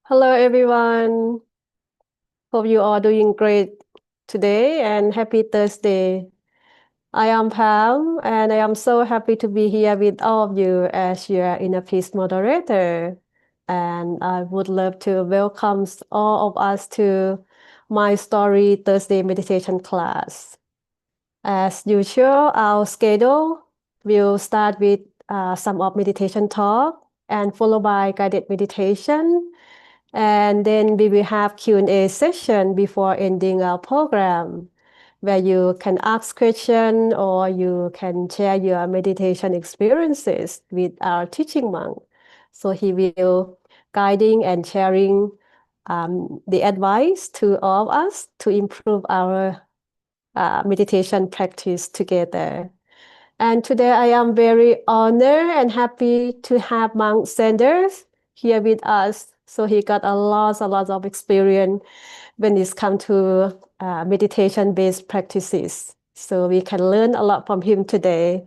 Hello, everyone. Hope you are doing great today and happy Thursday. I am Pam, and I am so happy to be here with all of you as your inner peace moderator. And I would love to welcome all of us to my Story Thursday meditation class. As usual, our schedule will start with some of meditation talk and followed by guided meditation. And then we will have Q&A session before ending our program, where you can ask questions or you can share your meditation experiences with our teaching monk. So he will guiding and sharing the advice to all of us to improve our meditation practice together. And today I am very honored and happy to have Monk Sanders here with us. So he got a lot of experience when it's come to meditation-based practices. So we can learn a lot from him today.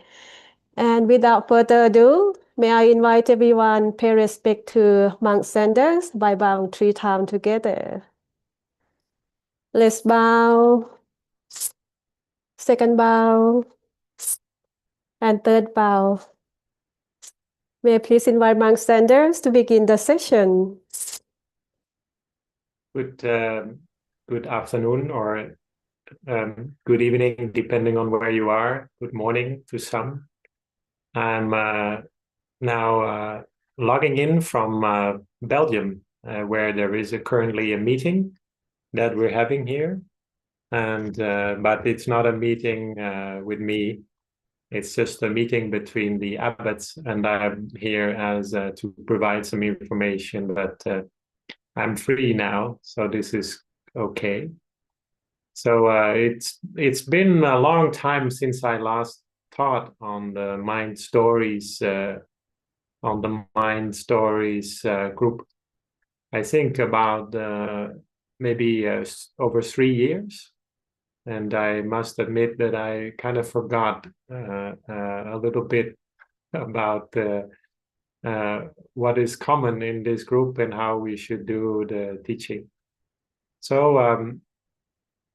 And without further ado, may I invite everyone pay respect to Monk Sanders by bowing 3 times together. Let's bow. Second bow. And third bow. May I please invite Monk Sanders to begin the session. Good afternoon or good evening, depending on where you are. Good morning to some. I'm now logging in from Belgium, where there is currently a meeting that we're having here. But it's not a meeting with me. It's just a meeting between the abbots, and I'm here as to provide some information. But I'm free now, so this is okay. So it's been a long time since I last taught on the Mind Stories group. I think about maybe over 3 years, and I must admit that I kind of forgot a little bit about what is common in this group and how we should do the teaching. So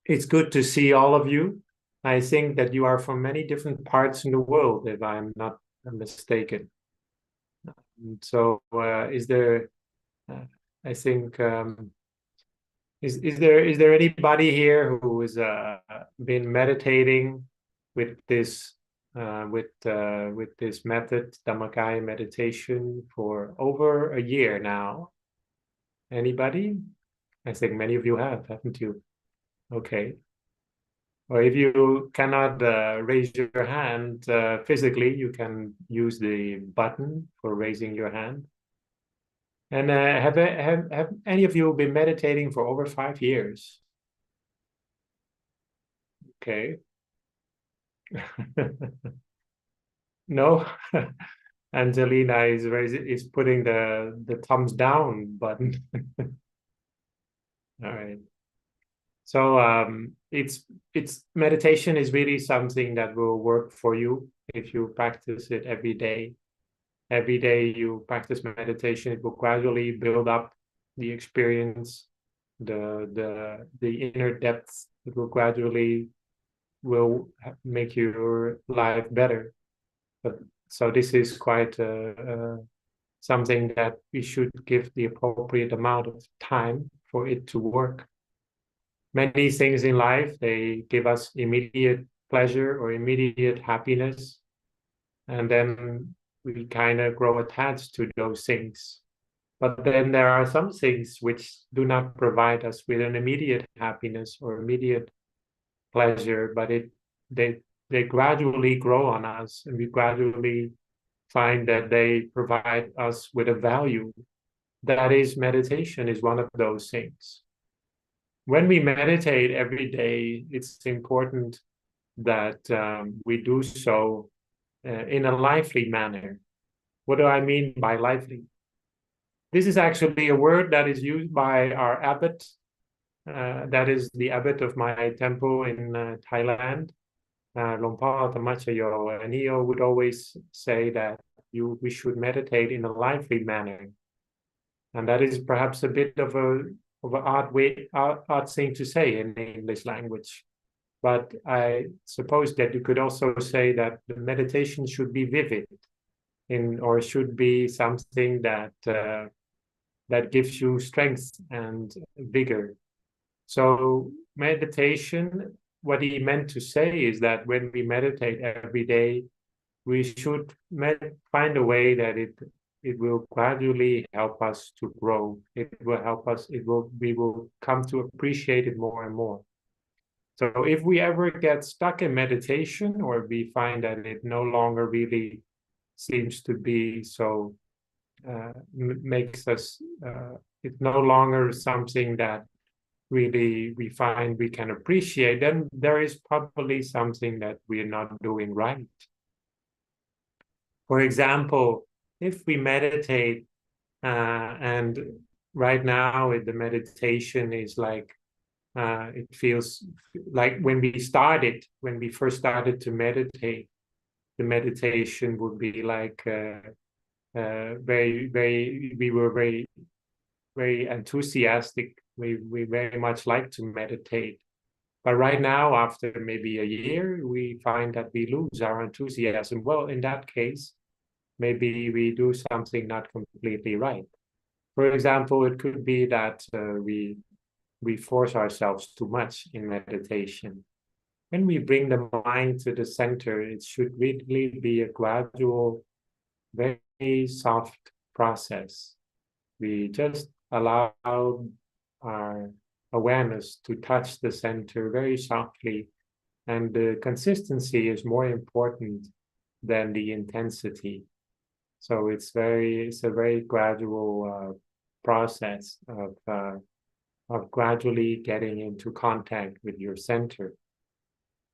it's good to see all of you. I think that you are from many different parts in the world, if I'm not mistaken. So is there, I think, is there anybody here who has been meditating with this method, Dhammakaya meditation, for over a year now? Anybody? I think many of you have, haven't you? Okay. Or if you cannot raise your hand physically, you can use the button for raising your hand. And have any of you been meditating for over 5 years? Okay. No? Angelina is putting the thumbs down button. All right. So it's meditation is really something that will work for you if you practice it every day. Every day you practice meditation, it will gradually build up the experience, the inner depth. It will gradually make your life better. So this is quite something that we should give the appropriate amount of time for it to work. Many things in life, they give us immediate pleasure or immediate happiness, and then we kind of grow attached to those things. But then there are some things which do not provide us with an immediate happiness or immediate pleasure, but they gradually grow on us, and we gradually find that they provide us with a value. That is, meditation is one of those things. When we meditate every day, it's important that we do so in a lively manner. What do I mean by lively? This is actually a word that is used by our abbot. That is the abbot of my temple in Thailand, Longpa Tamachayo, and he would always say that we should meditate in a lively manner. And that is perhaps a bit of an odd thing to say in the English language. But I suppose that you could also say that the meditation should be vivid, or should be something that gives you strength and vigor. So meditation, what he meant to say is that when we meditate every day, we should find a way that it will gradually help us to grow. It will help us, we will come to appreciate it more and more. So if we ever get stuck in meditation, or we find that it no longer really seems to be so, makes us, it's no longer something that really we find we can appreciate, then there is probably something that we're not doing right. For example, if we meditate, and right now the meditation is like, it feels like when we first started to meditate, the meditation would be like we were very enthusiastic. We very much like to meditate. But right now, after maybe a year, we find that we lose our enthusiasm. Well, in that case, maybe we do something not completely right. For example, it could be that we force ourselves too much in meditation. When we bring the mind to the center, it should really be a gradual, very soft process. We just allow our awareness to touch the center very softly, and the consistency is more important than the intensity. So it's a very gradual process of gradually getting into contact with your center.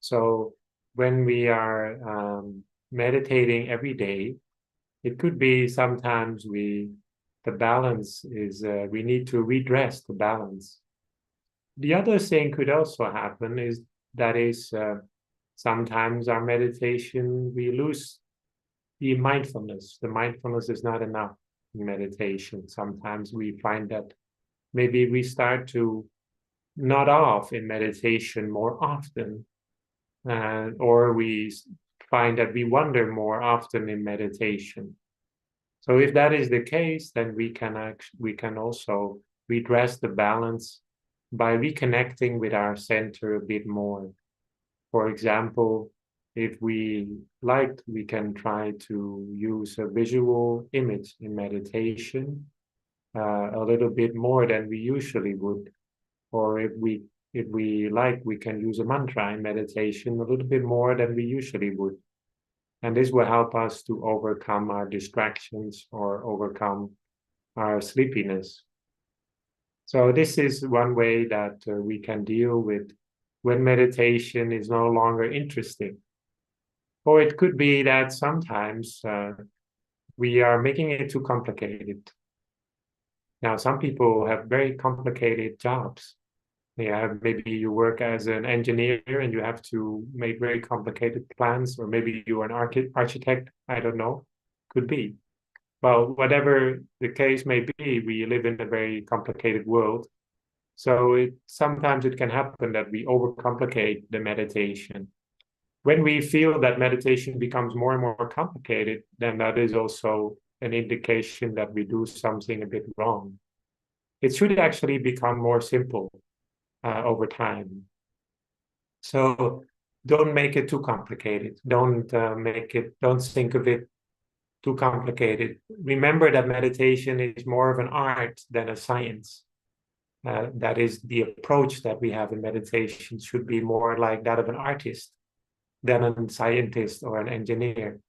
So when we are meditating every day, it could be sometimes the balance is, we need to redress the balance. The other thing could also happen is sometimes our meditation, we lose the mindfulness. The mindfulness is not enough in meditation. Sometimes we find that maybe we start to nod off in meditation more often, or we find that we wonder more often in meditation. So if that is the case, then we can also redress the balance by reconnecting with our center a bit more. For example, if we like, we can try to use a visual image in meditation a little bit more than we usually would. Or if we like, we can use a mantra in meditation a little bit more than we usually would. And this will help us to overcome our distractions or overcome our sleepiness. So this is one way that we can deal with when meditation is no longer interesting. Or it could be that sometimes we are making it too complicated. Now, some people have very complicated jobs. Maybe you work as an engineer and you have to make very complicated plans, or maybe you're an architect, I don't know, could be. Well, whatever the case may be, we live in a very complicated world. So sometimes it can happen that we overcomplicate the meditation. When we feel that meditation becomes more and more complicated, then that is also an indication that we do something a bit wrong. It should actually become more simple over time. So don't make it too complicated. Don't think of it too complicated. Remember that meditation is more of an art than a science. That is, the approach that we have in meditation should be more like that of an artist than a scientist or an engineer.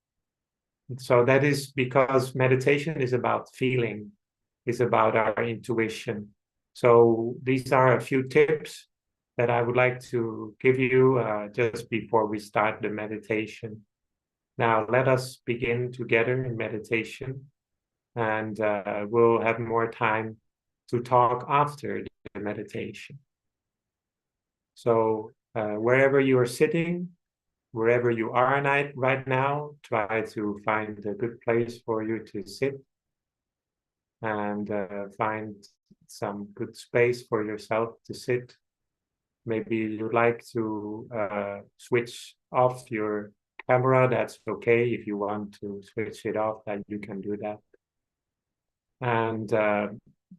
So that is because meditation is about feeling, is about our intuition. So these are a few tips that I would like to give you just before we start the meditation. Now, let us begin together in meditation, and we'll have more time to talk after the meditation. So wherever you are sitting, wherever you are right now, try to find a good place for you to sit. and find some good space for yourself to sit. Maybe you'd like to switch off your camera. That's okay. If you want to switch it off, that you can do that. And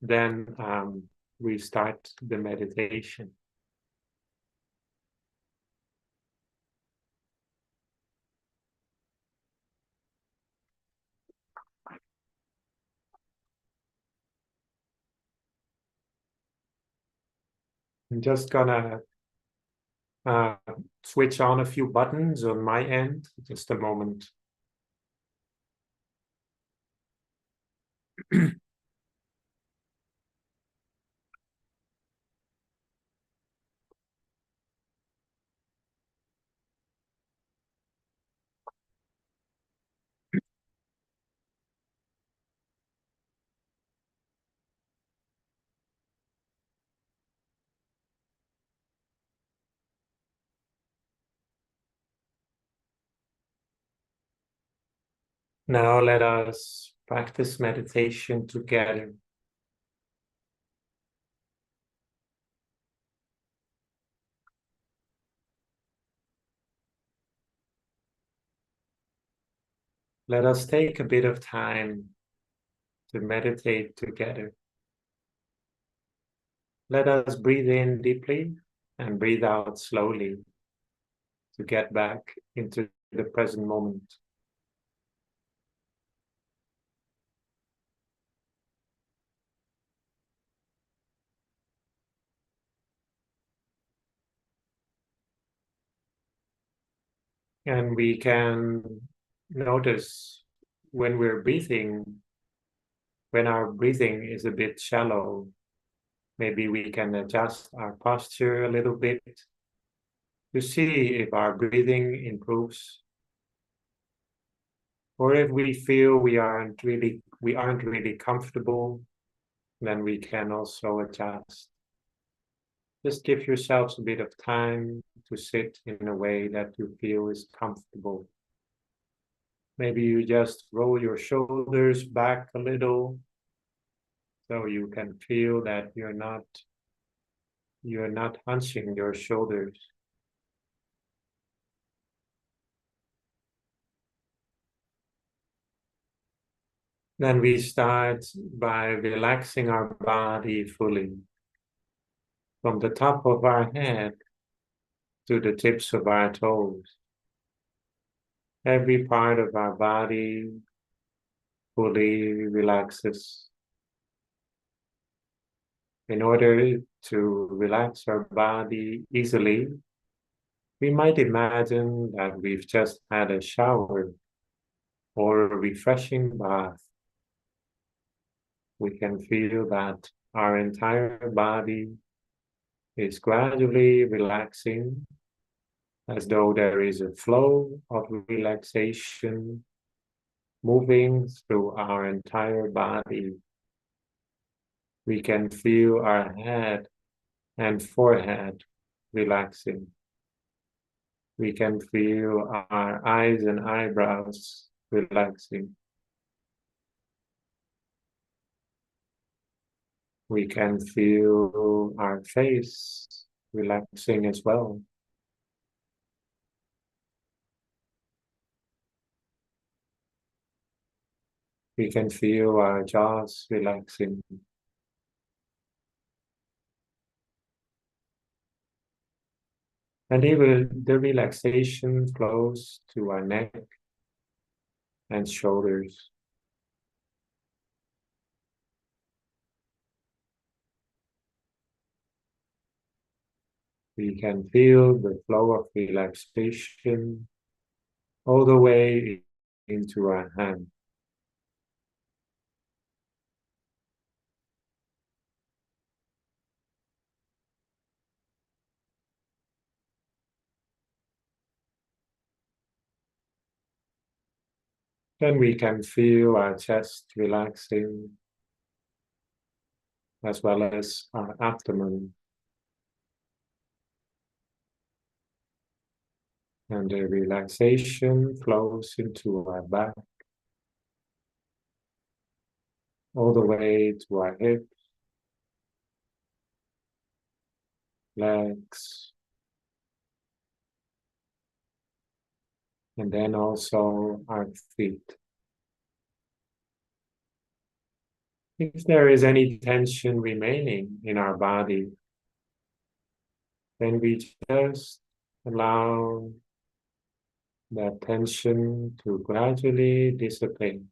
then we start the meditation. I'm just gonna uh, switch on a few buttons on my end. Just a moment. Now let us practice meditation together. Let us take a bit of time to meditate together. Let us breathe in deeply and breathe out slowly to get back into the present moment. And we can notice when we're breathing, when our breathing is a bit shallow, maybe we can adjust our posture a little bit to see if our breathing improves, or if we feel we aren't really comfortable, then we can also adjust. Just give yourselves a bit of time to sit in a way that you feel is comfortable. Maybe you just roll your shoulders back a little so you can feel that you're not hunching your shoulders. Then we start by relaxing our body fully from the top of our head to the tips of our toes. Every part of our body fully relaxes. In order to relax our body easily, we might imagine that we've just had a shower or a refreshing bath. We can feel that our entire body is gradually relaxing, as though there is a flow of relaxation moving through our entire body. We can feel our head and forehead relaxing. We can feel our eyes and eyebrows relaxing. We can feel our face relaxing as well. We can feel our jaws relaxing. And even the relaxation flows to our neck and shoulders. We can feel the flow of relaxation all the way into our hand. Then we can feel our chest relaxing, as well as our abdomen. And the relaxation flows into our back, all the way to our hips, legs, and then also our feet. If there is any tension remaining in our body, then we just allow that tension to gradually dissipate.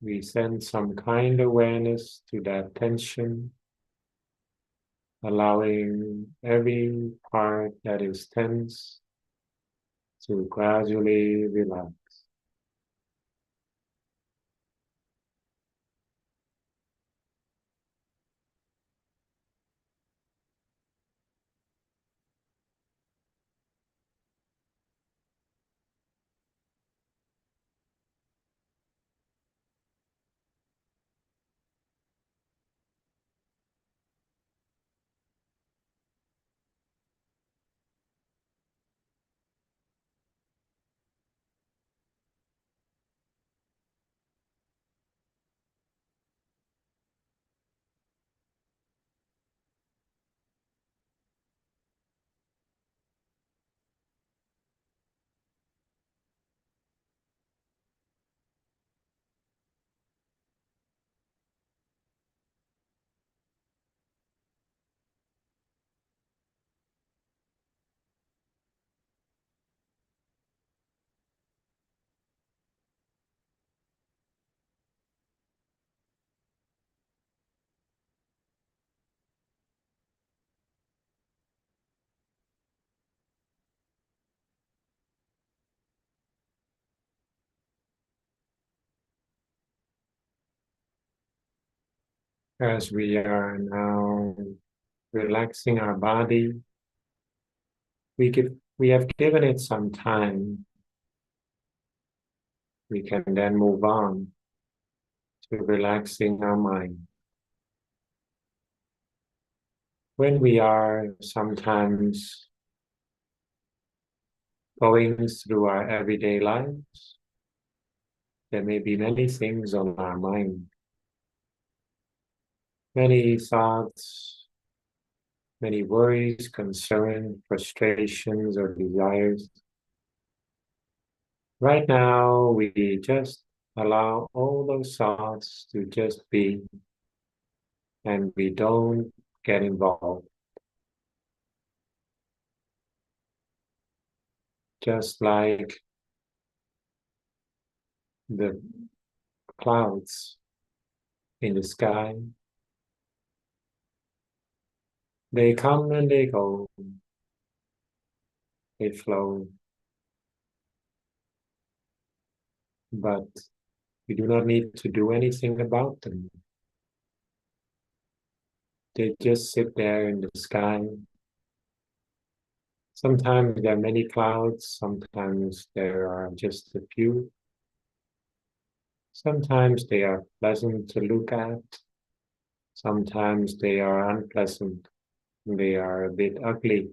We send some kind awareness to that tension, allowing every part that is tense to gradually relax. As we are now relaxing our body, we have given it some time. We can then move on to relaxing our mind. When we are sometimes going through our everyday lives, there may be many things on our mind, many thoughts, many worries, concerns, frustrations, or desires. Right now, we just allow all those thoughts to just be, and we don't get involved. Just like the clouds in the sky, they come and they go, they flow, but we do not need to do anything about them. They just sit there in the sky. Sometimes there are many clouds, sometimes there are just a few. Sometimes they are pleasant to look at, sometimes they are unpleasant, they are a bit ugly.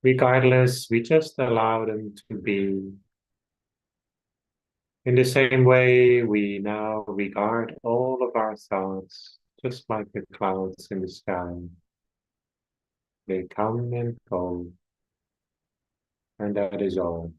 Regardless, we just allow them to be. In the same way, we now regard all of our thoughts just like the clouds in the sky. They come and go, and that is all.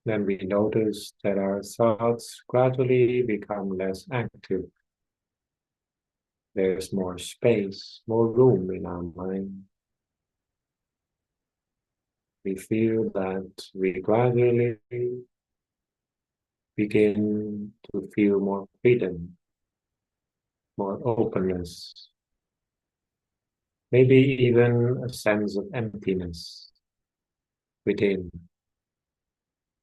Then we notice that our thoughts gradually become less active. There's more space, more room in our mind. We feel that we gradually begin to feel more freedom, more openness, maybe even a sense of emptiness within.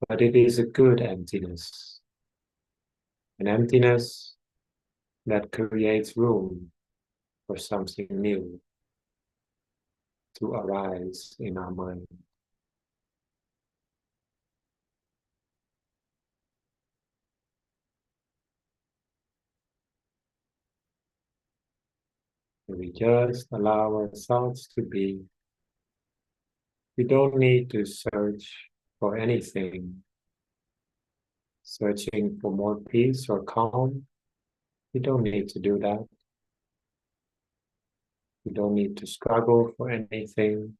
But it is a good emptiness, an emptiness that creates room for something new to arise in our mind. We just allow our thoughts to be. We don't need to search for anything, searching for more peace or calm. We don't need to do that. We don't need to struggle for anything.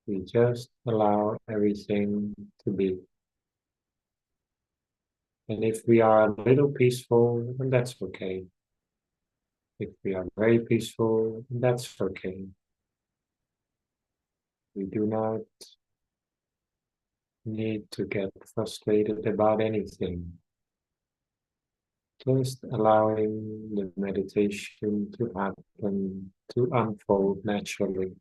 We just allow everything to be. And if we are a little peaceful, then that's okay. If we are very peaceful, then that's okay. We do not need to get frustrated about anything. Just allowing the meditation to happen, to unfold naturally.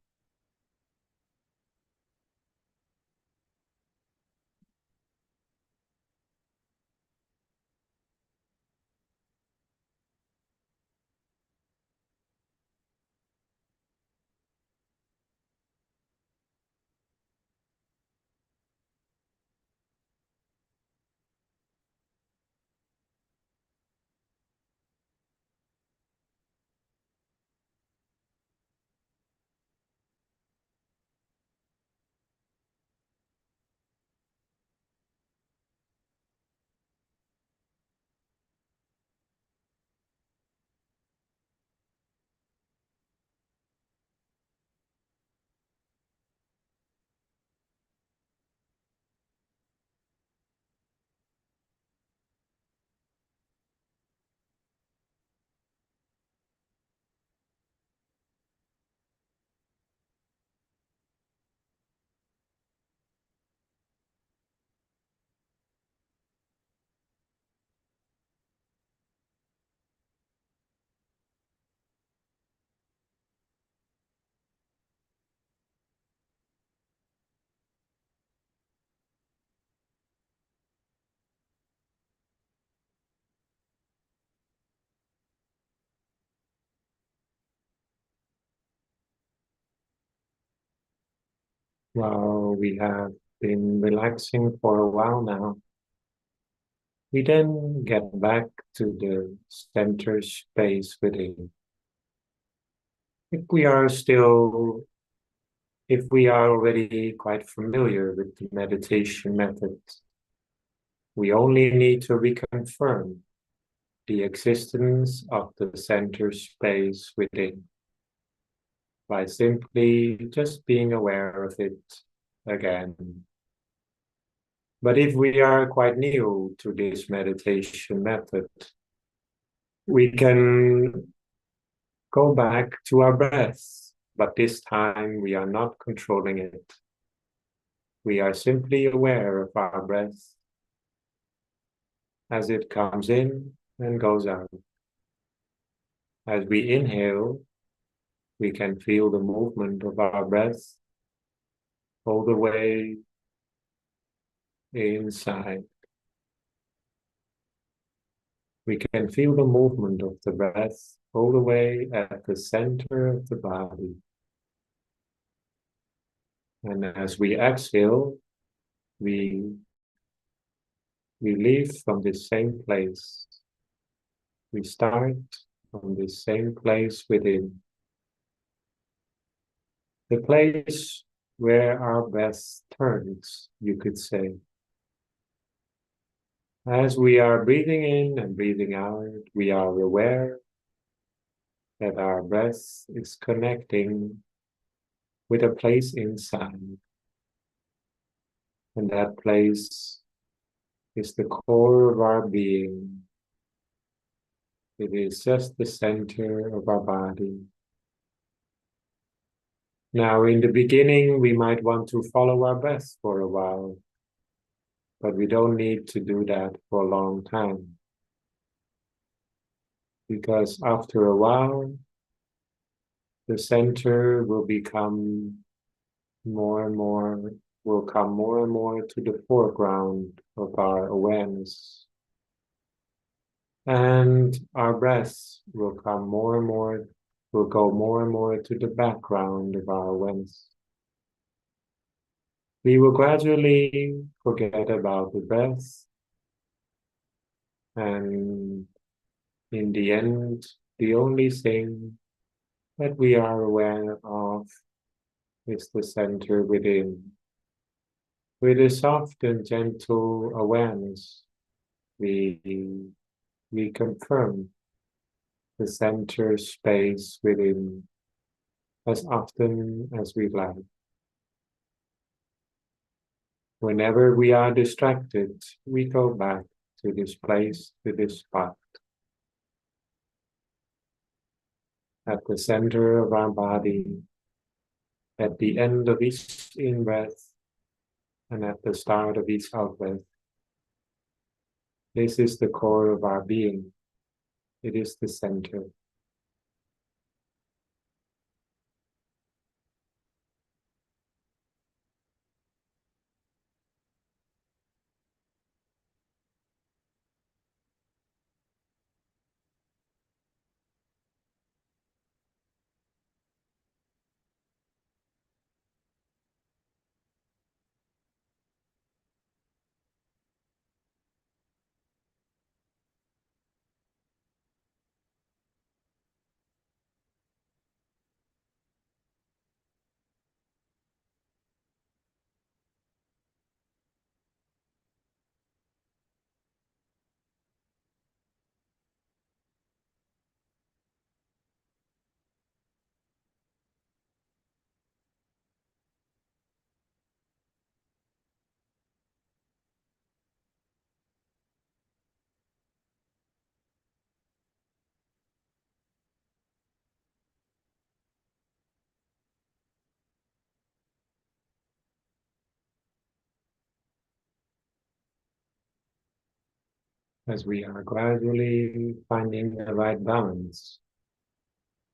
While we have been relaxing for a while now, we then get back to the center space within. If we are still, if we are already quite familiar with the meditation method, we only need to reconfirm the existence of the center space within by simply just being aware of it again. But if we are quite new to this meditation method, we can go back to our breath, but this time we are not controlling it. We are simply aware of our breath as it comes in and goes out. As we inhale, we can feel the movement of our breath all the way inside. We can feel the movement of the breath all the way at the center of the body. And as we exhale, we leave from the same place. We start from the same place within. The place where our breath turns, you could say. As we are breathing in and breathing out, we are aware that our breath is connecting with a place inside. And that place is the core of our being, It is just the center of our body. Now, in the beginning, we might want to follow our breath for a while, but we don't need to do that for a long time. Because after a while, the center will become more and more, will come more and more to the foreground of our awareness. And our breath will come more and more, will go more and more to the background of our awareness. We will gradually forget about the breath, and in the end, the only thing that we are aware of is the center within. With a soft and gentle awareness, we confirm the center space within as often as we like. Whenever we are distracted, we go back to this place, to this spot. At the center of our body, at the end of each in-breath, and at the start of each out-breath. This is the core of our being. It is the center. As we are gradually finding the right balance,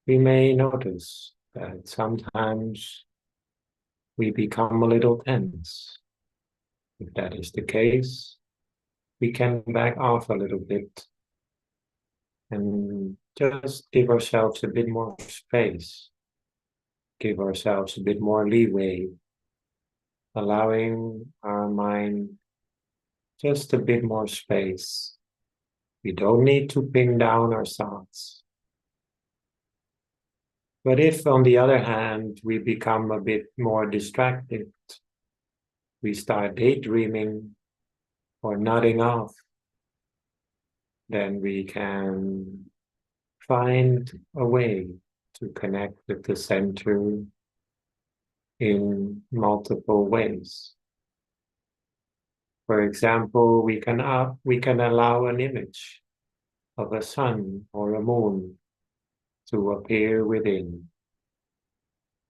we may notice that sometimes we become a little tense. If that is the case, we can back off a little bit and just give ourselves a bit more space, give ourselves a bit more leeway, allowing our mind just a bit more space. We don't need to pin down our thoughts. But if, on the other hand, we become a bit more distracted, we start daydreaming or nodding off, then we can find a way to connect with the center in multiple ways. For example, we can allow an image of a sun or a moon to appear within.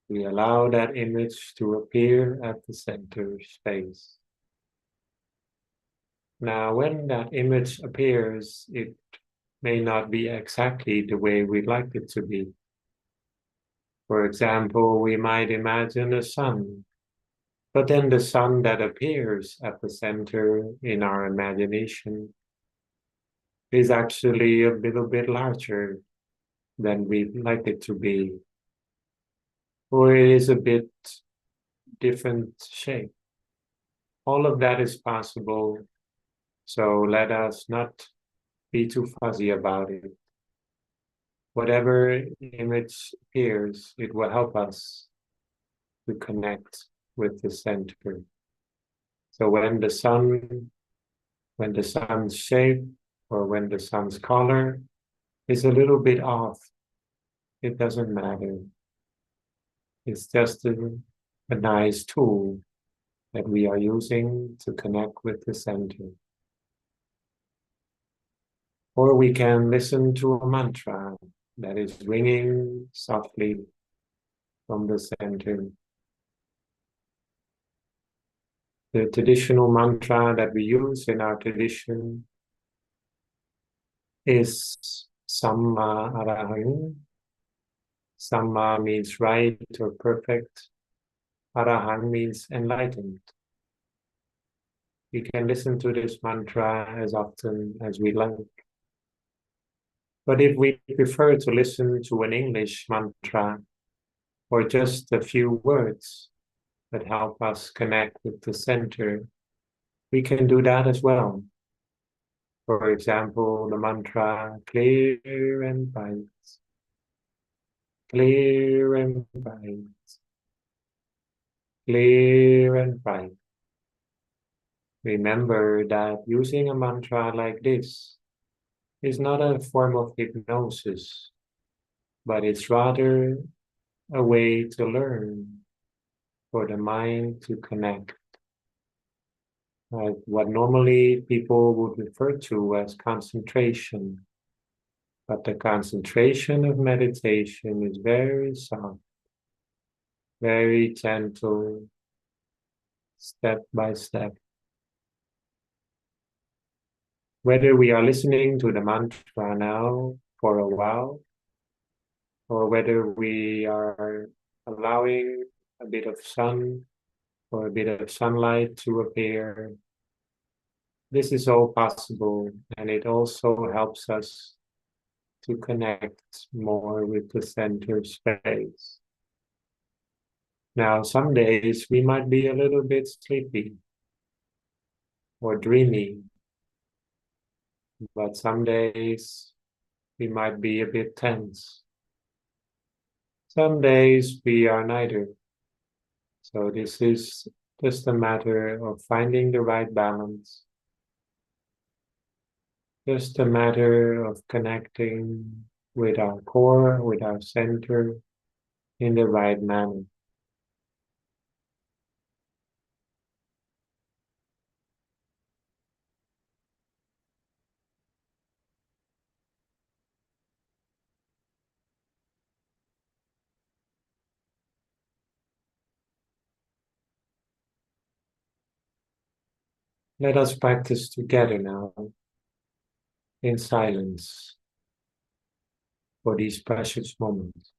We allow that image to appear at the center space. Now, when that image appears, it may not be exactly the way we'd like it to be. For example, we might imagine a sun, but then the sun that appears at the center in our imagination is actually a little bit larger than we'd like it to be, or it is a bit different shape. All of that is possible, so let us not be too fuzzy about it. Whatever image appears, it will help us to connect with the center. So when the sun's shape or when the sun's color is a little bit off, it doesn't matter. It's just a nice tool that we are using to connect with the center. Or we can listen to a mantra that is ringing softly from the center. The traditional mantra that we use in our tradition is Samma Arahang. Samma means right or perfect. Arahang means enlightened. We can listen to this mantra as often as we like. But if we prefer to listen to an English mantra or just a few words that help us connect with the center, we can do that as well. For example, the mantra clear and bright, clear and bright, clear and bright. Remember that using a mantra like this is not a form of hypnosis, but it's rather a way to learn for the mind to connect. What normally people would refer to as concentration. But the concentration of meditation is very soft, very gentle, step by step. Whether we are listening to the mantra now for a while, or whether we are allowing a bit of sun or a bit of sunlight to appear, this is all possible, and it also helps us to connect more with the center space. Now, some days we might be a little bit sleepy or dreamy, but some days we might be a bit tense. Some days we are neither. So this is just a matter of finding the right balance. Just a matter of connecting with our core, with our center in the right manner. Let us practice together now in silence for these precious moments.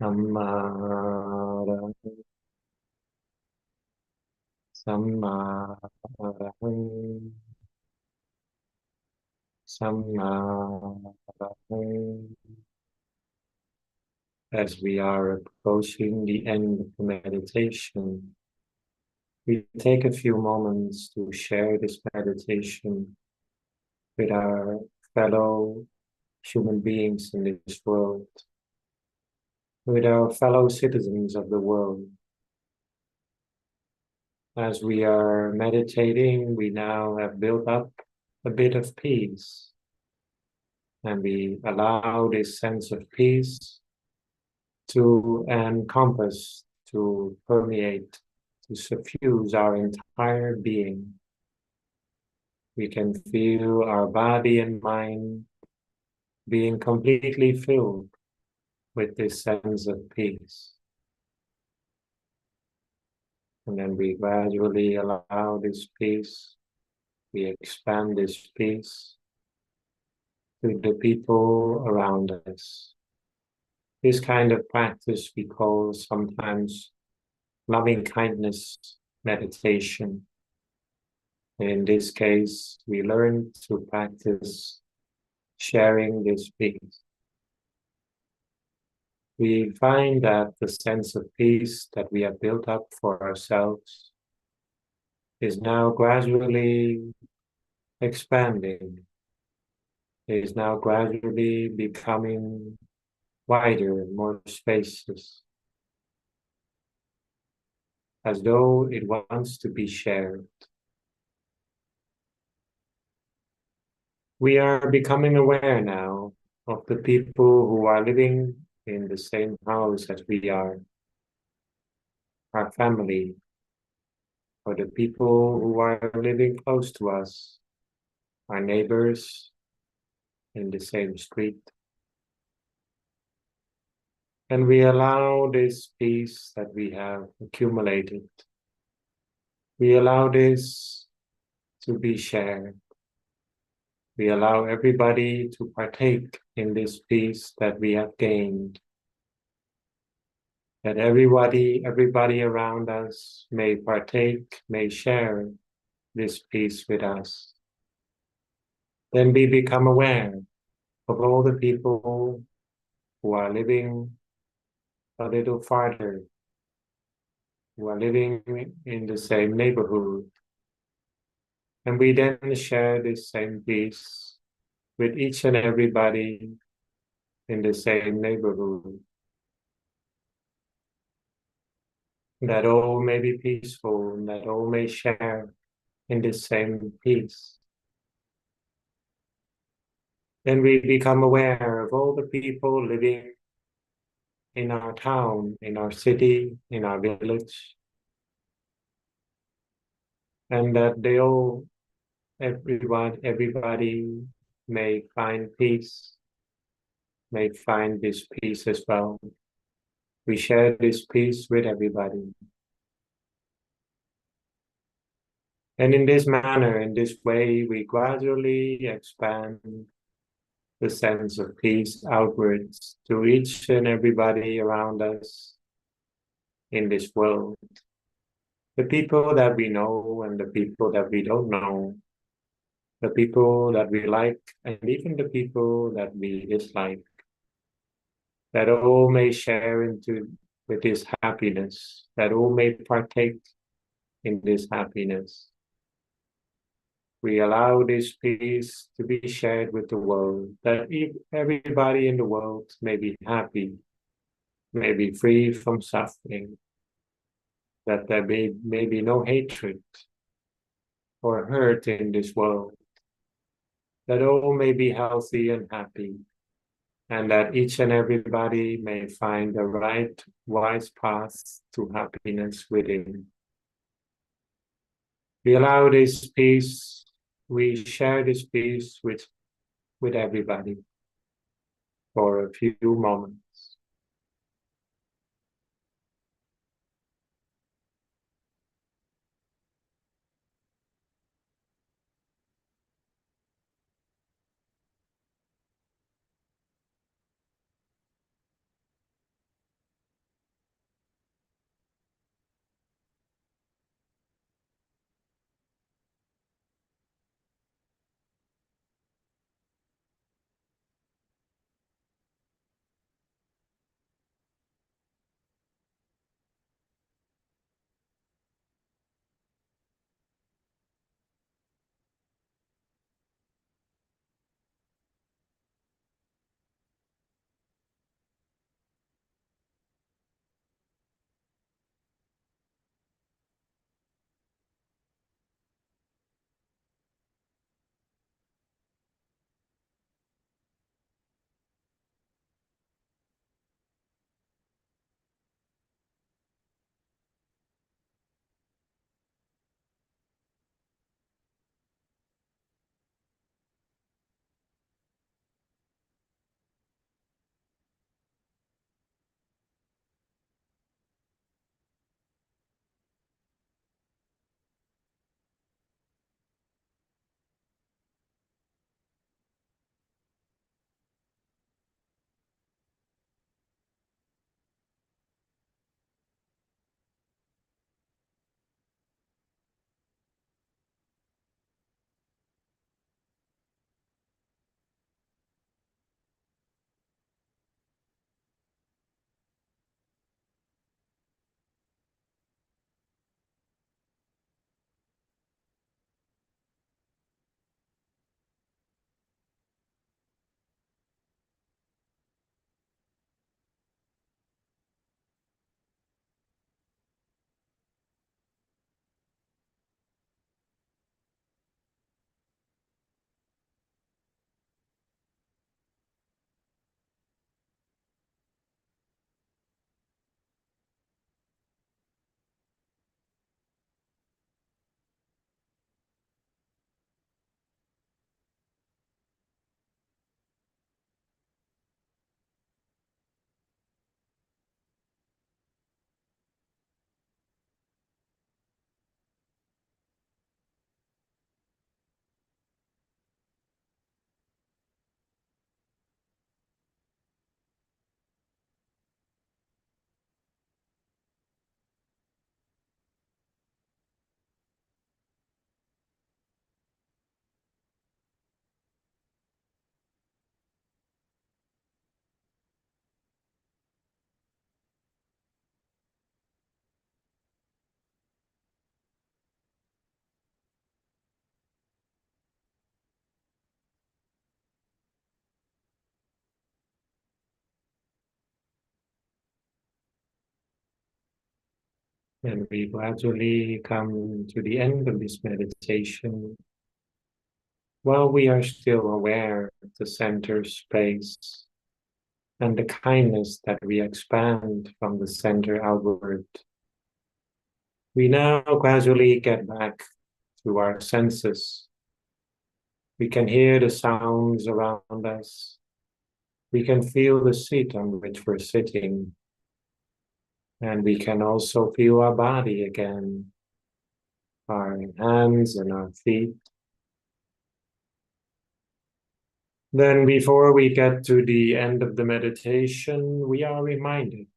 Samma Sammarahang, Sammarahang. As we are approaching the end of the meditation, we take a few moments to share this meditation with our fellow human beings in this world, with our fellow citizens of the world. As we are meditating, we now have built up a bit of peace, and we allow this sense of peace to encompass, to permeate, to suffuse our entire being. We can feel our body and mind being completely filled with this sense of peace. And then we gradually allow this peace, we expand this peace to the people around us. This kind of practice we call sometimes loving kindness meditation. In this case, we learn to practice sharing this peace. We find that the sense of peace that we have built up for ourselves is now gradually expanding, is now gradually becoming wider, more spacious, as though it wants to be shared. We are becoming aware now of the people who are living in the same house as we are, our family, or the people who are living close to us, our neighbors in the same street. And we allow this peace that we have accumulated, we allow this to be shared. We allow everybody to partake in this peace that we have gained, that everybody around us may partake, may share this peace with us. Then we become aware of all the people who are living a little farther, who are living in the same neighborhood. And we then share this same peace with each and everybody in the same neighborhood. That all may be peaceful, and that all may share in the same peace. Then we become aware of all the people living in our town, in our city, in our village, and that everybody may find peace, may find this peace as well. We share this peace with everybody. And in this manner, in this way, we gradually expand the sense of peace outwards to each and everybody around us in this world. The people that we know and the people that we don't know, the people that we like and even the people that we dislike, that all may share with this happiness, that all may partake in this happiness. We allow this peace to be shared with the world, that everybody in the world may be happy, may be free from suffering, that there may be no hatred or hurt in this world, that all may be healthy and happy, and that each and everybody may find the right, wise path to happiness within. We allow this peace, we share this peace with everybody for a few moments. And we gradually come to the end of this meditation while we are still aware of the center space and the kindness that we expand from the center outward. We now gradually get back to our senses. We can hear the sounds around us. We can feel the seat on which we're sitting. And we can also feel our body again, our hands and our feet. Then before we get to the end of the meditation, we are reminded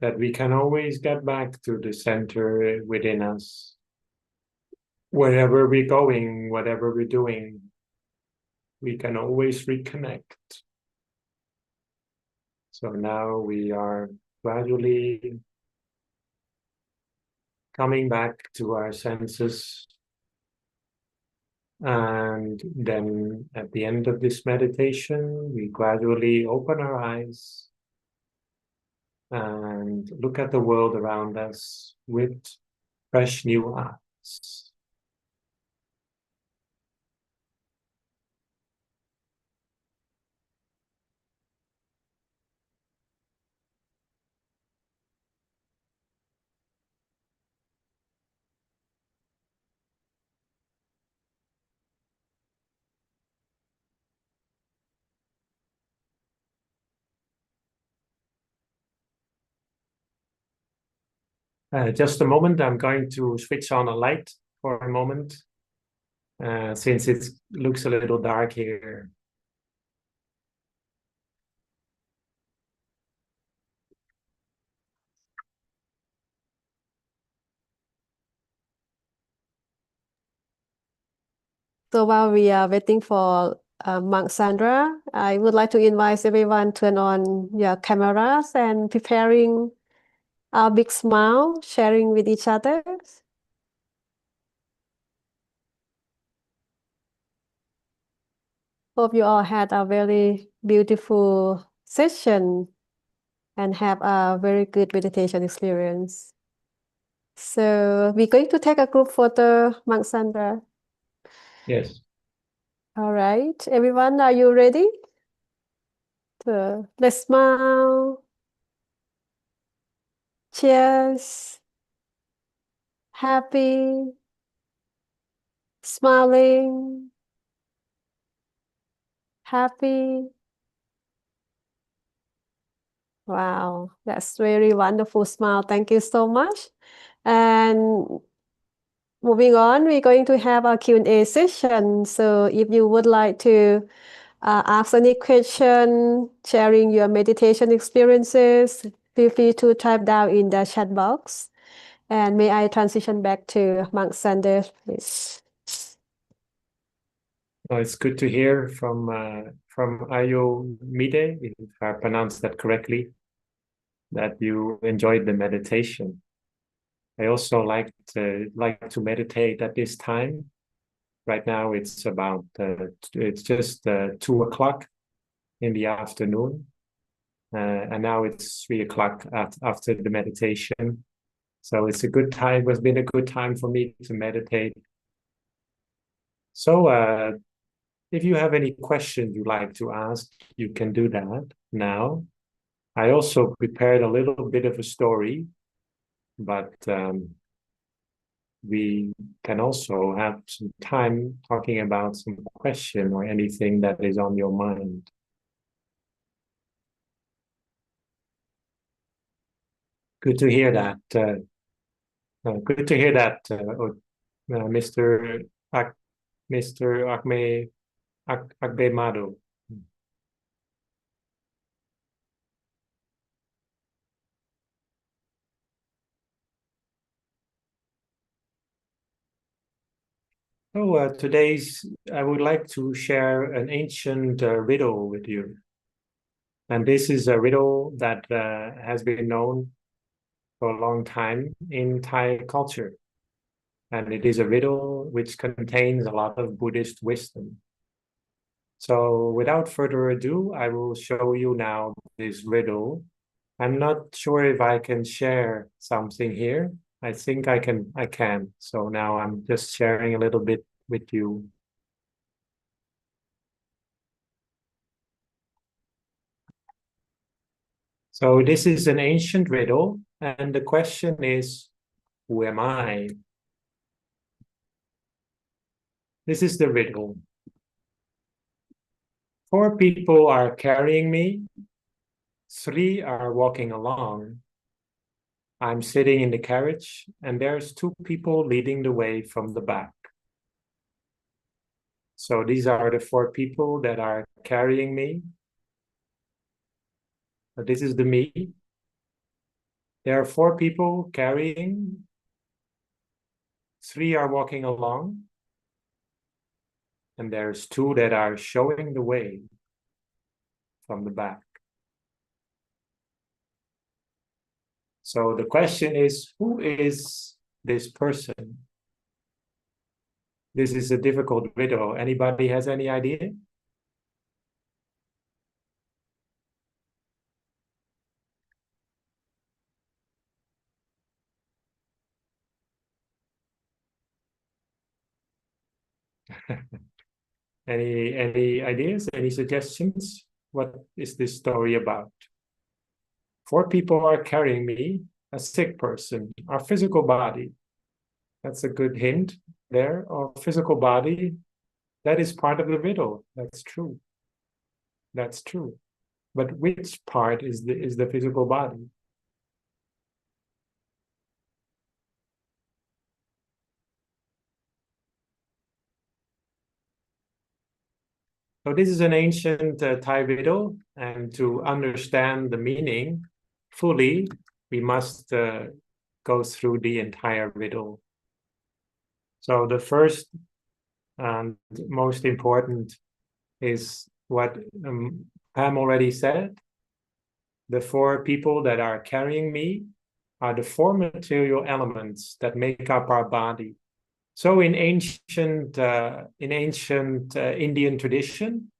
that we can always get back to the center within us. Wherever we're going, whatever we're doing, we can always reconnect. So now we are gradually coming back to our senses. And then at the end of this meditation, we gradually open our eyes and look at the world around us with fresh new eyes. Just a moment, I'm going to switch on a light for a moment, since it looks a little dark here. So while we are waiting for Monk Sandra, I would like to invite everyone to turn on your cameras and preparing our big smile, sharing with each other. Hope you all had a very beautiful session and have a very good meditation experience. So we're going to take a group photo, Monk Sandra. Yes. All right, everyone, are you ready? Let's smile. Cheers. Happy. Smiling. Happy. Wow, that's very wonderful smile. Thank you so much. And moving on, we're going to have a Q&A session. So if you would like to ask any question, sharing your meditation experiences, feel free to type down in the chat box. And may I transition back to Monk Sanders, please. Well, it's good to hear from Ayomide, if I pronounced that correctly, that you enjoyed the meditation. I also like to meditate at this time. Right now it's about it's just 2 o'clock in the afternoon, and now it's 3 o'clock after the meditation. So it's a good time. It's been a good time for me to meditate. So if you have any questions you'd like to ask, you can do that now. I also prepared a little bit of a story, but we can also have some time talking about some question or anything that is on your mind. Good to hear that. Good to hear that, Mr. Mr. Akbemado. So I would like to share an ancient riddle with you. And this is a riddle that has been known for a long time in Thai culture. And it is a riddle which contains a lot of Buddhist wisdom. So without further ado, I will show you now this riddle. I'm not sure if I can share something here. I think I can. So now I'm just sharing a little bit with you. So this is an ancient riddle, and the question is, who am I? This is the riddle. 4 people are carrying me, 3 are walking along. I'm sitting in the carriage, and there's 2 people leading the way from the back. So these are the 4 people that are carrying me. This is the me. There are 4 people carrying, 3 are walking along, and there's 2 that are showing the way from the back. So the question is, who is this person? This is a difficult riddle. Anybody has any idea? Any ideas? Any suggestions? What is this story about? 4 people are carrying me, a sick person, our physical body. That's a good hint there. Our physical body, that is part of the riddle. That's true. That's true. But which part is the physical body? So this is an ancient Thai riddle, and to understand the meaning fully, we must go through the entire riddle. So the first and most important is what Pam already said. The 4 people that are carrying me are the 4 material elements that make up our body. So in ancient Indian tradition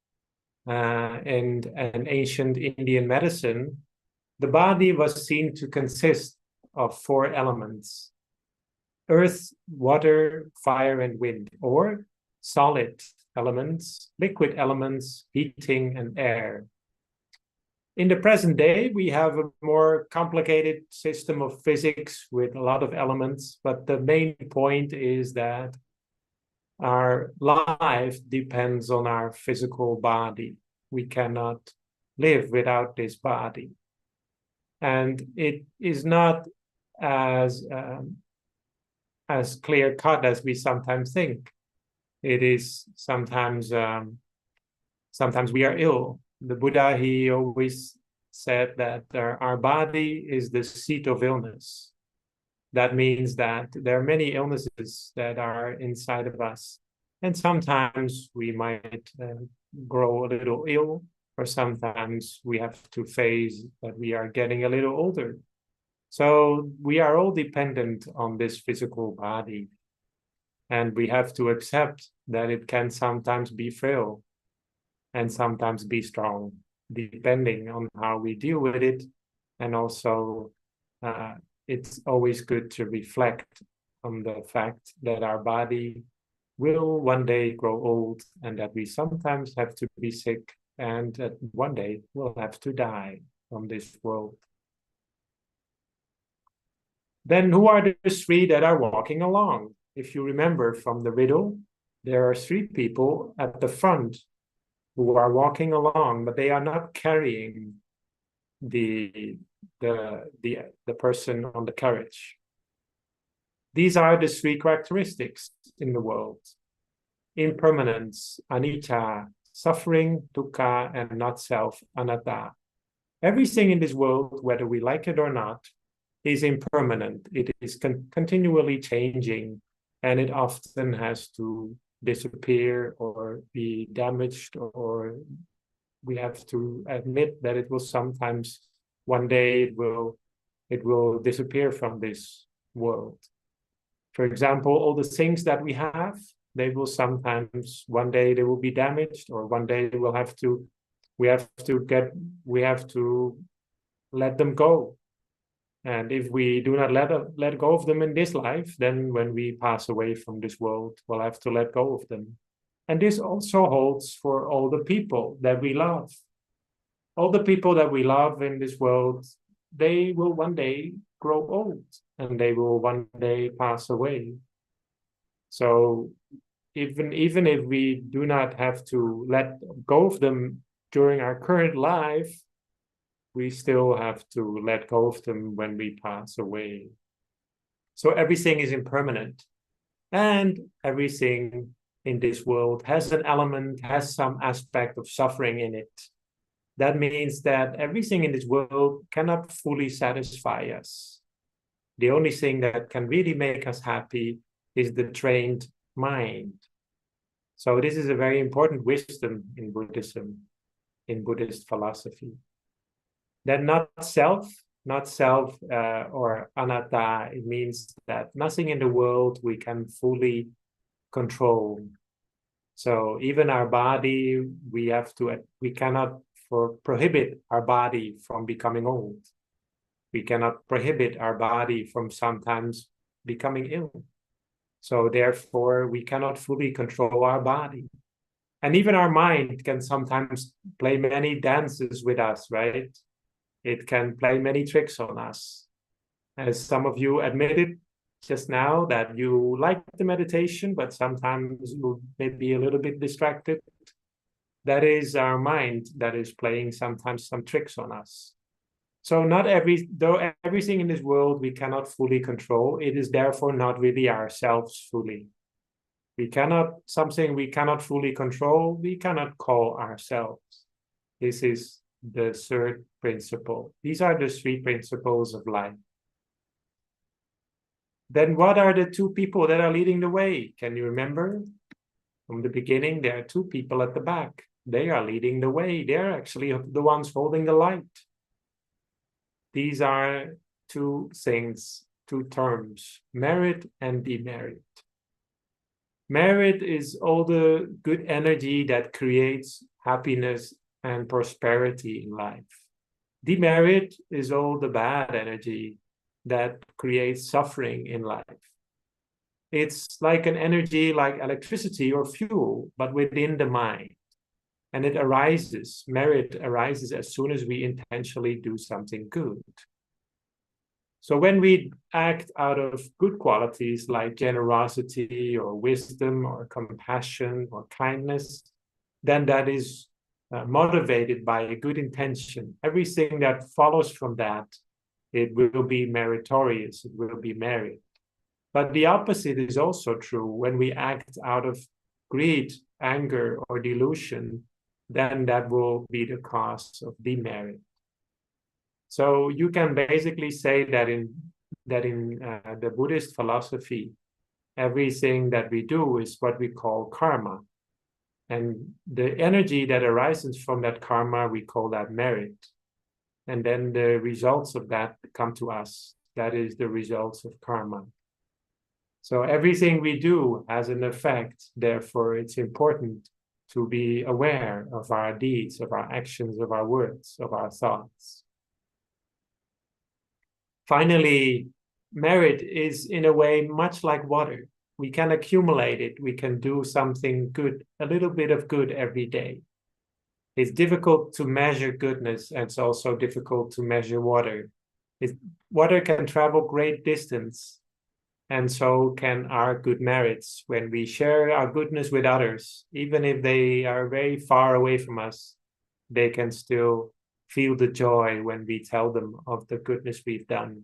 and ancient Indian medicine, the body was seen to consist of 4 elements: earth, water, fire, and wind, or solid elements, liquid elements, heating, and air. In the present day, we have a more complicated system of physics with a lot of elements, but the main point is that our life depends on our physical body. We cannot live without this body. And it is not as clear cut as we sometimes think. It is sometimes we are ill. The Buddha, he always said that our body is the seat of illness. That means that there are many illnesses that are inside of us. And sometimes we might grow a little ill, or sometimes we have to face that we are getting a little older. So we are all dependent on this physical body. And we have to accept that it can sometimes be frail and sometimes be strong, depending on how we deal with it. And also, it's always good to reflect on the fact that our body will one day grow old and that we sometimes have to be sick and that one day we'll have to die from this world. Then who are the 3 that are walking along? If you remember from the riddle, there are 3 people at the front who are walking along, but they are not carrying the person on the carriage. These are the 3 characteristics in the world: impermanence, anicca, suffering, dukkha, and not self, anatta. Everything in this world, whether we like it or not, is impermanent. It is continually changing, and it often has to disappear or be damaged, or we have to admit that it will sometimes, one day it will disappear from this world. For example, all the things that we have, they will sometimes, one day they will be damaged, or one day we have to let them go. And if we do not let go of them in this life, then when we pass away from this world, we'll have to let go of them. And this also holds for all the people that we love. All the people that we love in this world, they will one day grow old and they will one day pass away. So even if we do not have to let go of them during our current life, we still have to let go of them when we pass away. So everything is impermanent, and everything in this world has an element, has some aspect of suffering in it. That means that everything in this world cannot fully satisfy us. The only thing that can really make us happy is the trained mind. So this is a very important wisdom in Buddhism, in Buddhist philosophy. That not self or anatta, it means that nothing in the world we can fully control. So even our body, we cannot prohibit our body from becoming old. We cannot prohibit our body from sometimes becoming ill. So therefore, we cannot fully control our body. And even our mind can sometimes play many dances with us, right? It can play many tricks on us. As some of you admitted just now that you like the meditation, but sometimes you may be a little bit distracted. That is our mind that is playing sometimes some tricks on us. So though everything in this world we cannot fully control, it is therefore not really ourselves fully. Something we cannot fully control, we cannot call ourselves. This is the third principle. These are the three principles of life. Then what are the two people that are leading the way? Can you remember? From the beginning, there are two people at the back. They are leading the way. They're actually the ones holding the light. These are two things, two terms, merit and demerit. Merit is all the good energy that creates happiness and prosperity in life. Demerit is all the bad energy that creates suffering in life. It's like an energy like electricity or fuel, but within the mind. And merit arises as soon as we intentionally do something good. So when we act out of good qualities like generosity or wisdom or compassion or kindness, then that is motivated by a good intention. Everything that follows from that, it will be meritorious, it will be merit. But the opposite is also true. When we act out of greed, anger, or delusion, then that will be the cause of demerit. So you can basically say that in the Buddhist philosophy, everything that we do is what we call karma. And the energy that arises from that karma, we call that merit. And then the results of that come to us. That is the results of karma. So everything we do has an effect. Therefore, it's important to be aware of our deeds, of our actions, of our words, of our thoughts. Finally, merit is in a way much like water. We can accumulate it. We can do something good, a little bit of good every day. It's difficult to measure goodness, and it's also difficult to measure water. Water can travel great distance, and so can our good merits. When we share our goodness with others, even if they are very far away from us, they can still feel the joy when we tell them of the goodness we've done.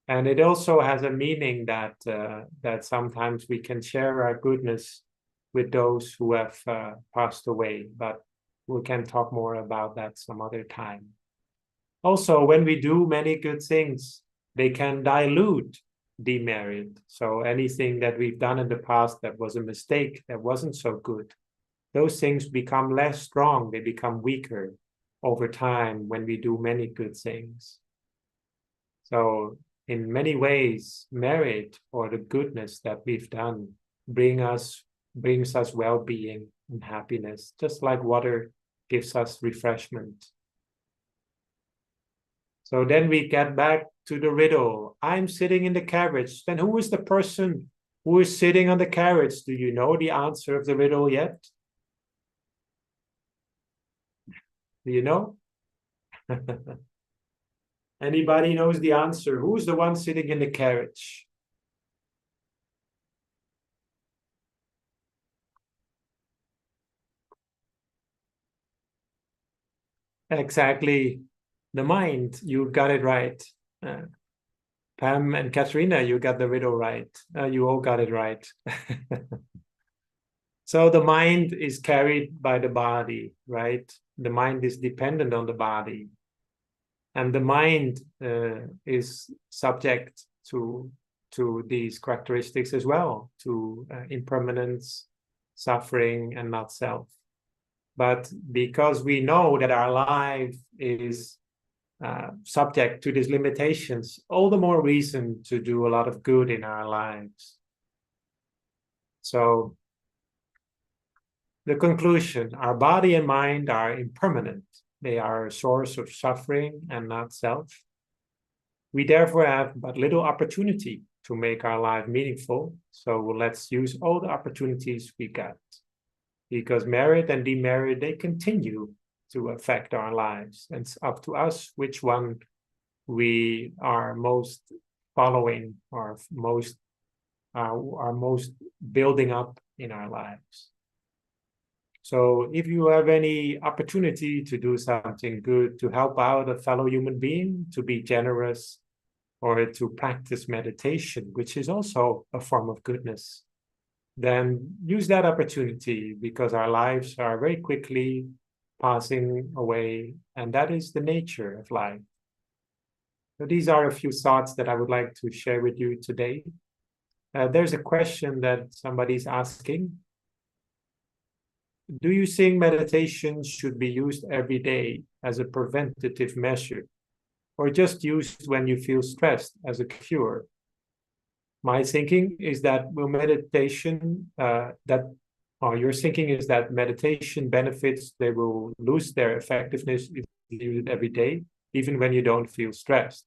And it also has a meaning that sometimes we can share our goodness with those who have passed away, but we can talk more about that some other time. Also, when we do many good things, they can dilute demerit. So anything that we've done in the past that was a mistake, that wasn't so good, those things become less strong, they become weaker over time when we do many good things. So in many ways, merit or the goodness that we've done brings us well-being and happiness, just like water gives us refreshment. So then we get back to the riddle. I'm sitting in the carriage. Then who is the person who is sitting on the carriage? Do you know the answer of the riddle yet? Do you know? Anybody knows the answer? Who's the one sitting in the carriage? Exactly. The mind. You got it right. Pam and Katrina, you got the riddle right. You all got it right. So the mind is carried by the body, right? The mind is dependent on the body. And the mind is subject to these characteristics as well, to impermanence, suffering, and not self. But because we know that our life is subject to these limitations, all the more reason to do a lot of good in our lives. So the conclusion, our body and mind are impermanent. They are a source of suffering and not self. We therefore have but little opportunity to make our life meaningful. So let's use all the opportunities we got. Because merit and demerit, they continue to affect our lives. And it's up to us which one we are most following or are most building up in our lives. So if you have any opportunity to do something good, to help out a fellow human being, to be generous, or to practice meditation, which is also a form of goodness, then use that opportunity, because our lives are very quickly passing away, and that is the nature of life. So these are a few thoughts that I would like to share with you today. There's a question that somebody's asking. Do you think meditation should be used every day as a preventative measure, or just used when you feel stressed as a cure? My thinking is that your thinking is that meditation benefits, they will lose their effectiveness if you use it every day, even when you don't feel stressed.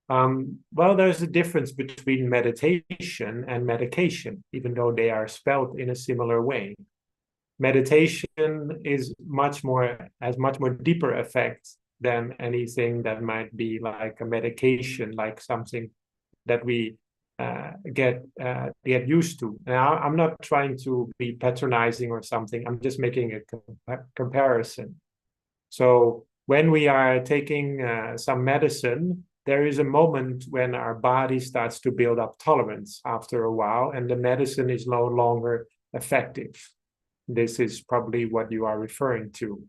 Well, there's a difference between meditation and medication, even though they are spelled in a similar way. Meditation has much more deeper effects than anything that might be like a medication, like something that we get used to. Now, I'm not trying to be patronizing or something. I'm just making a comparison. So when we are taking some medicine, there is a moment when our body starts to build up tolerance after a while, and the medicine is no longer effective. This is probably what you are referring to.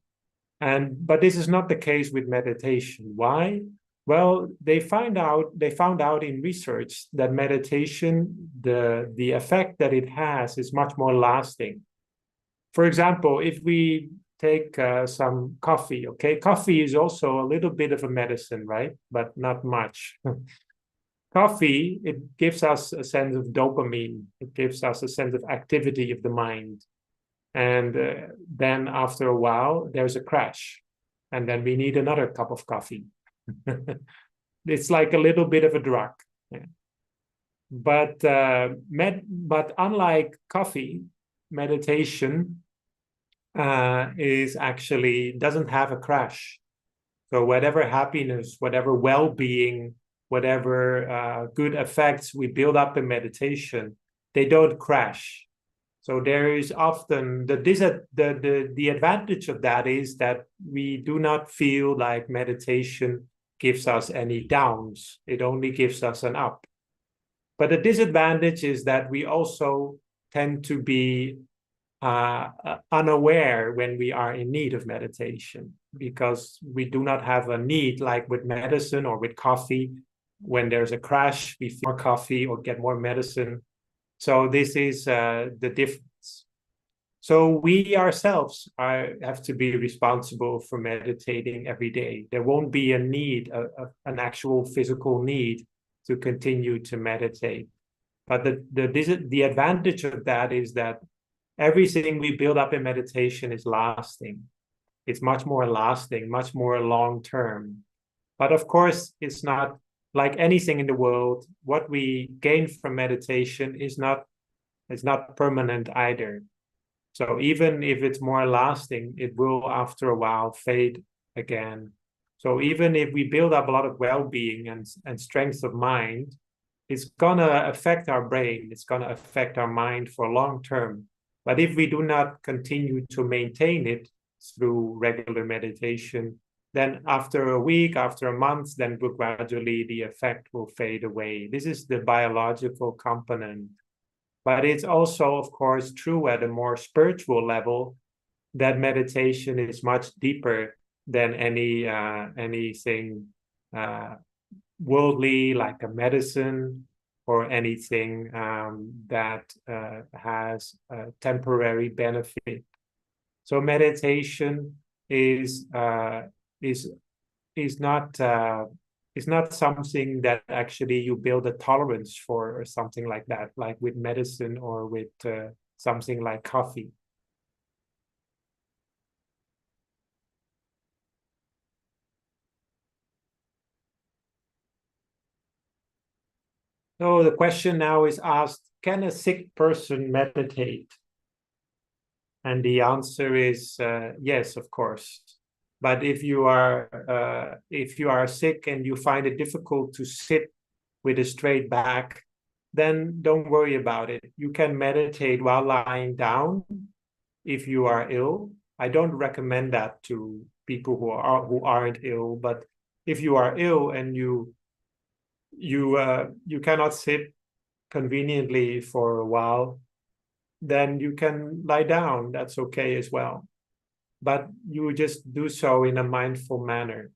But this is not the case with meditation. Why? Well, they found out in research that meditation, the effect that it has is much more lasting. For example, if we take some coffee, okay? Coffee is also a little bit of a medicine, right? But not much. Coffee, it gives us a sense of dopamine. It gives us a sense of activity of the mind. And then after a while, there's a crash. And then we need another cup of coffee. It's like a little bit of a drug. Yeah. But unlike coffee, meditation is actually doesn't have a crash. So whatever happiness, whatever well-being, whatever good effects we build up in meditation, they don't crash. So there is often the advantage of that is that we do not feel like meditation gives us any downs. It only gives us an up. But the disadvantage is that we also tend to be unaware when we are in need of meditation, because we do not have a need like with medicine or with coffee. When there's a crash, we feel more coffee or get more medicine. So this is the difference. So we ourselves have to be responsible for meditating every day. There won't be a need, an actual physical need to continue to meditate. But the advantage of that is that everything we build up in meditation is lasting. It's much more lasting, much more long-term. But of course, it's not like anything in the world. What we gain from meditation is not permanent either. So even if it's more lasting, it will after a while fade again. So even if we build up a lot of well-being and strength of mind, it's gonna affect our brain, it's gonna affect our mind for long term. But if we do not continue to maintain it through regular meditation, then after a week, after a month, then gradually the effect will fade away. This is the biological component. But it's also, of course, true at a more spiritual level that meditation is much deeper than anything worldly, like a medicine or anything that has a temporary benefit. So meditation is not it's not something that actually you build a tolerance for or something like that, like with medicine or with something like coffee. So the question now is asked, can a sick person meditate? And the answer is yes, of course. But if you are sick and you find it difficult to sit with a straight back, then don't worry about it. You can meditate while lying down if you are ill. I don't recommend that to people who aren't ill, but if you are ill and you cannot sit conveniently for a while, then you can lie down. That's okay as well. But you just do so in a mindful manner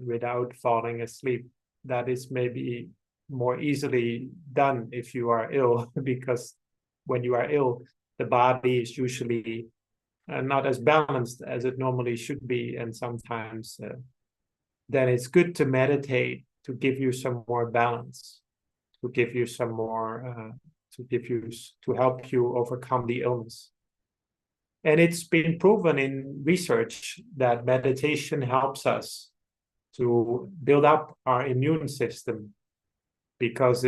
without falling asleep. That is maybe more easily done if you are ill, because when you are ill, the body is usually not as balanced as it normally should be. And sometimes then it's good to meditate to give you some more balance, to give you some more, to help you overcome the illness. And it's been proven in research that meditation helps us to build up our immune system, because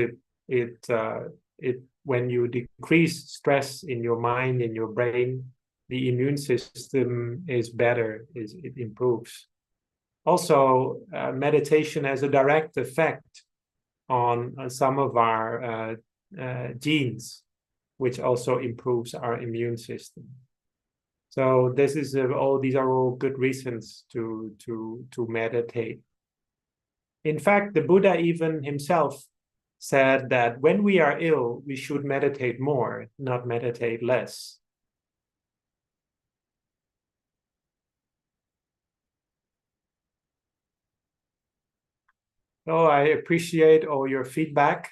when you decrease stress in your mind, in your brain, the immune system is better, it improves. Also, meditation has a direct effect on some of our genes, which also improves our immune system. So this is these are all good reasons to meditate. In fact, the Buddha even himself said that when we are ill, we should meditate more, not meditate less. So I appreciate all your feedback.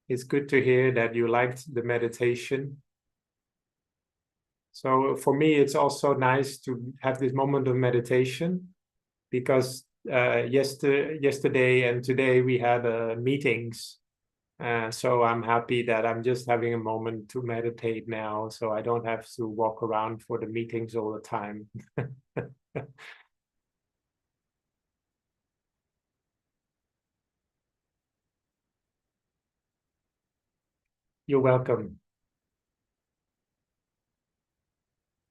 It's good to hear that you liked the meditation. So for me, it's also nice to have this moment of meditation, because yesterday and today we had meetings. So I'm happy that I'm just having a moment to meditate now, so I don't have to walk around for the meetings all the time. You're welcome.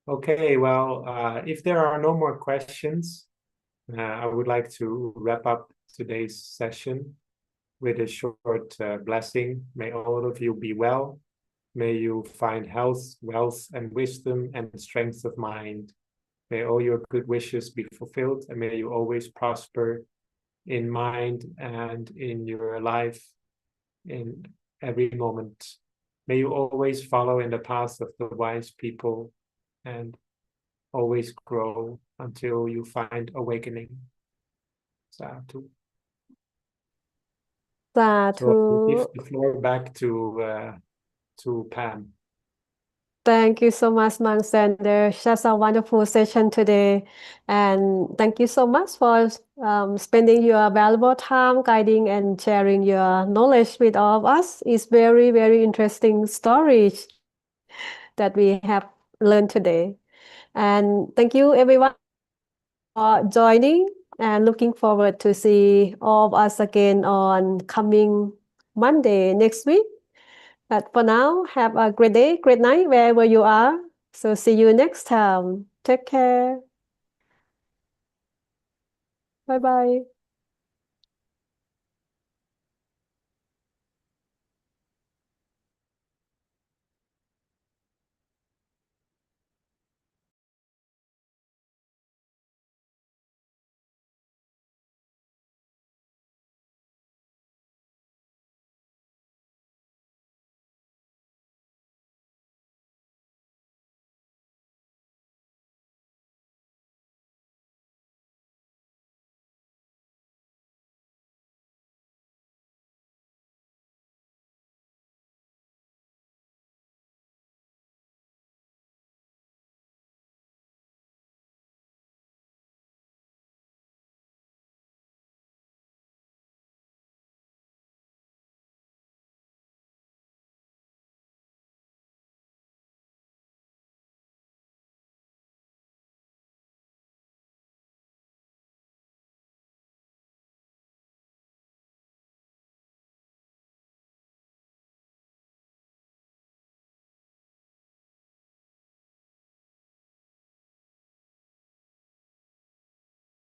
Okay, well, if there are no more questions, I would like to wrap up today's session with a short blessing. May all of you be well. May you find health, wealth, and wisdom and strength of mind. May all your good wishes be fulfilled, and may you always prosper in mind and in your life in every moment. May you always follow in the path of the wise people and always grow until you find awakening. Sadhu. So I give the floor back to Pam. Thank you so much, Mansander. Just a wonderful session today. And thank you so much for spending your valuable time guiding and sharing your knowledge with all of us. It's very, very interesting stories that we have learned today. And thank you everyone for joining and looking forward to see all of us again on coming Monday next week. But for now, have a great day, great night wherever you are. So see you next time. Take care. Bye bye.